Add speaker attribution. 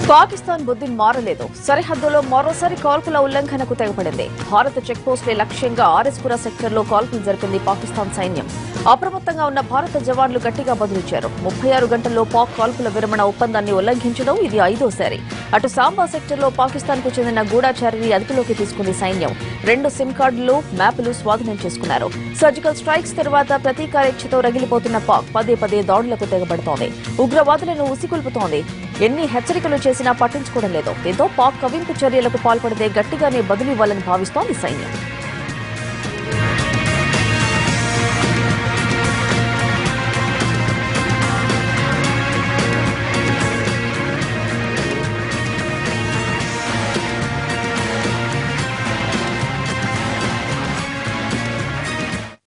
Speaker 1: పాకిస్తాన్ బుద్ధి మారలేదు. సరిహద్దులో మరోసారి కాల్పుల ఉల్లంఘనకు తెగపడింది. భారత చెక్పోస్టులే లక్ష్యంగా ఆర్ఎస్పుర సెక్టర్లో కాల్పులు జరిపింది పాకిస్తాన్ సైన్యం. అప్రమత్తంగా ఉన్న భారత జవాన్లు గట్టిగా బదులిచ్చారు. 36 గంటల్లో పాక్ కాల్పుల విరమణ ఒప్పందాన్ని ఉల్లంఘించడం ఇది 5వసారి. అటు సాంబా సెక్టర్లో పాకిస్తాన్ కు చెందిన గూఢచారిని అదుపులోకి తీసుకుంది సైన్యం. 2 సిమ్ కార్డులు, మ్యాపులు స్వాధీనం చేసుకున్నారు. సర్జికల్ స్ట్రైక్స్ తర్వాత ప్రతీకారేచ్ఛతో రగిలిపోతున్న పాక్ పదే పదే దాడులకు తెగబడుతోంది. ఉగ్రవాదులను ఉసిగొల్పుతోంది. ఎన్ని హెచ్చరికలు చేసినా పట్టించుకోవడం లేదు. దీంతో పాక్ కవింపు చర్యలకు పాల్పడితే గట్టిగానే బదులివ్వాలని భావిస్తోంది సైన్యం.